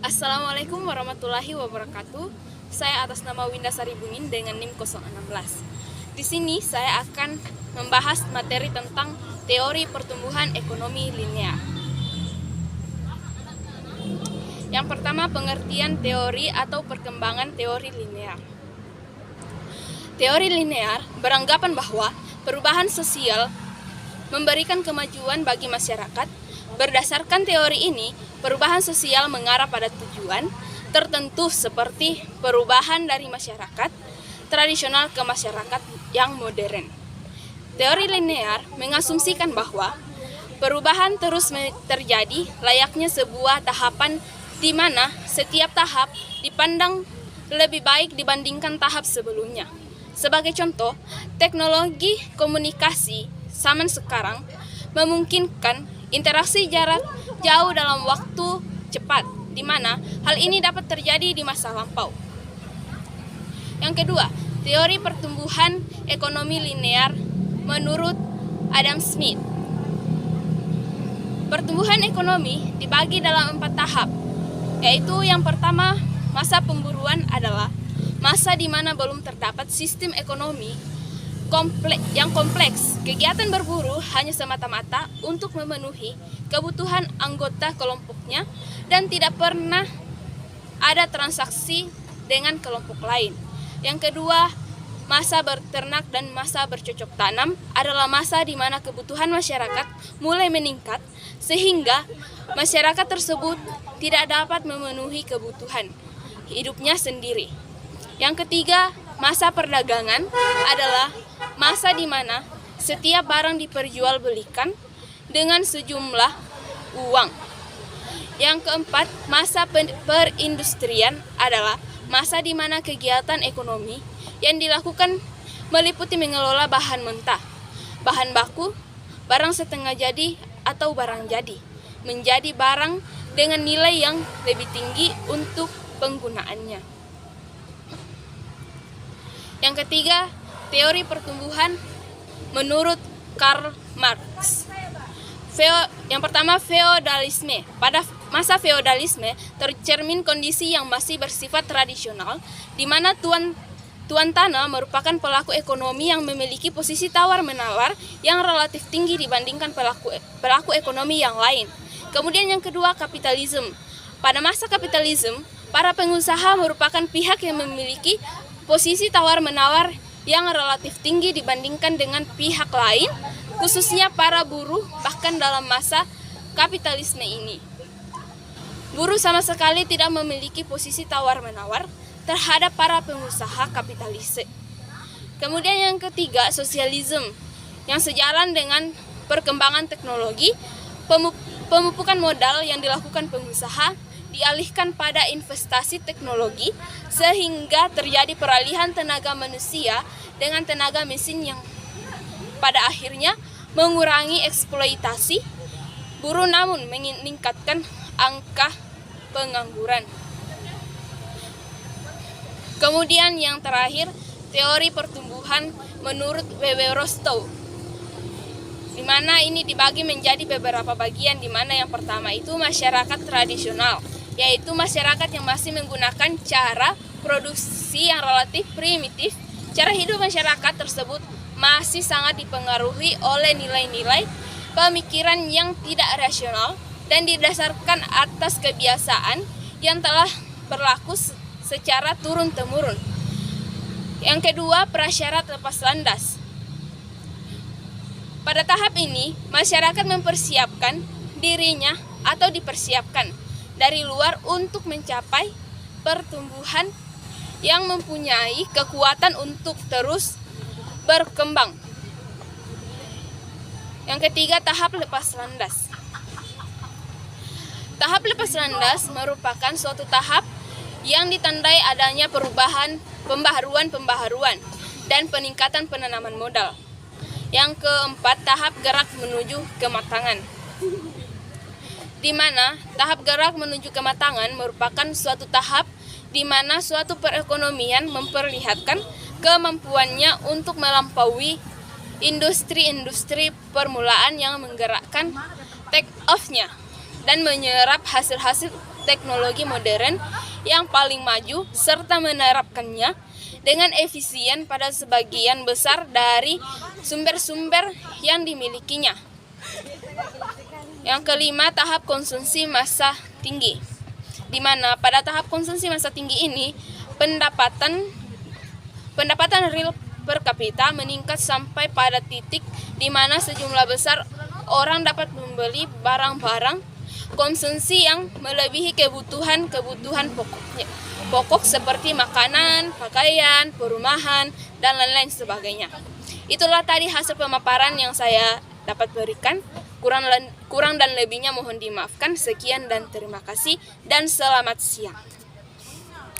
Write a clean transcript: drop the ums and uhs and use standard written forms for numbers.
Assalamualaikum warahmatullahi wabarakatuh. Saya atas nama Winda Sari Bungin dengan NIM 016. Di sini saya akan membahas materi tentang teori pertumbuhan ekonomi linear. Yang pertama, pengertian teori atau perkembangan teori linear. Teori linear beranggapan bahwa perubahan sosial memberikan kemajuan bagi masyarakat. Berdasarkan teori ini, perubahan sosial mengarah pada tujuan tertentu seperti perubahan dari masyarakat tradisional ke masyarakat yang modern. Teori linear mengasumsikan bahwa perubahan terus terjadi layaknya sebuah tahapan di mana setiap tahap dipandang lebih baik dibandingkan tahap sebelumnya. Sebagai contoh, teknologi komunikasi zaman sekarang memungkinkan interaksi jarak jauh dalam waktu cepat, di mana hal ini dapat terjadi di masa lampau. Yang kedua, teori pertumbuhan ekonomi linear menurut Adam Smith. Pertumbuhan ekonomi dibagi dalam 4 tahap, yaitu yang pertama, masa pemburuan adalah masa di mana belum terdapat sistem ekonomi yang kompleks. Kegiatan berburu hanya semata-mata untuk memenuhi kebutuhan anggota kelompoknya dan tidak pernah ada transaksi dengan kelompok lain. Yang kedua, masa berternak dan masa bercocok tanam adalah masa di mana kebutuhan masyarakat mulai meningkat sehingga masyarakat tersebut tidak dapat memenuhi kebutuhan hidupnya sendiri. Yang ketiga, masa perdagangan adalah masa di mana setiap barang diperjualbelikan dengan sejumlah uang. Yang keempat, masa perindustrian adalah masa di mana kegiatan ekonomi yang dilakukan meliputi mengelola bahan mentah, bahan baku, barang setengah jadi atau barang jadi, menjadi barang dengan nilai yang lebih tinggi untuk penggunaannya. Yang ketiga, teori pertumbuhan menurut Karl Marx. Yang pertama, feodalisme. Pada masa feodalisme tercermin kondisi yang masih bersifat tradisional, di mana tuan tanah merupakan pelaku ekonomi yang memiliki posisi tawar-menawar yang relatif tinggi dibandingkan pelaku ekonomi yang lain. Kemudian yang kedua, kapitalisme. Pada masa kapitalisme, para pengusaha merupakan pihak yang memiliki posisi tawar-menawar yang relatif tinggi dibandingkan dengan pihak lain, khususnya para buruh. Bahkan dalam masa kapitalisme ini, buruh sama sekali tidak memiliki posisi tawar-menawar terhadap para pengusaha kapitalis. Kemudian yang ketiga, sosialisme, yang sejalan dengan perkembangan teknologi, pemupukan modal yang dilakukan pengusaha dialihkan pada investasi teknologi sehingga terjadi peralihan tenaga manusia dengan tenaga mesin yang pada akhirnya mengurangi eksploitasi buruh namun meningkatkan angka pengangguran. Kemudian yang terakhir, teori pertumbuhan menurut W.W. Rostow, di mana ini dibagi menjadi beberapa bagian, di mana yang pertama itu masyarakat tradisional, yaitu masyarakat yang masih menggunakan cara produksi yang relatif primitif. Cara hidup masyarakat tersebut masih sangat dipengaruhi oleh nilai-nilai pemikiran yang tidak rasional dan didasarkan atas kebiasaan yang telah berlaku secara turun-temurun. Yang kedua, prasyarat lepas landas. Pada tahap ini, masyarakat mempersiapkan dirinya atau dipersiapkan dari luar untuk mencapai pertumbuhan yang mempunyai kekuatan untuk terus berkembang. Yang ketiga, tahap lepas landas. Tahap lepas landas merupakan suatu tahap yang ditandai adanya perubahan, pembaharuan dan peningkatan penanaman modal. Yang keempat, tahap gerak menuju kematangan, di mana tahap gerak menuju kematangan merupakan suatu tahap di mana suatu perekonomian memperlihatkan kemampuannya untuk melampaui industri-industri permulaan yang menggerakkan take off-nya dan menyerap hasil-hasil teknologi modern yang paling maju serta menerapkannya dengan efisien pada sebagian besar dari sumber-sumber yang dimilikinya. Yang kelima, tahap konsumsi massa tinggi, di mana pada tahap konsumsi massa tinggi ini pendapatan real per kapita meningkat sampai pada titik di mana sejumlah besar orang dapat membeli barang-barang konsumsi yang melebihi kebutuhan pokok seperti makanan, pakaian, perumahan, dan lain-lain sebagainya. Itulah tadi hasil pemaparan yang saya dapat berikan. Kurang dan lebihnya mohon dimaafkan. Sekian dan terima kasih dan selamat siang.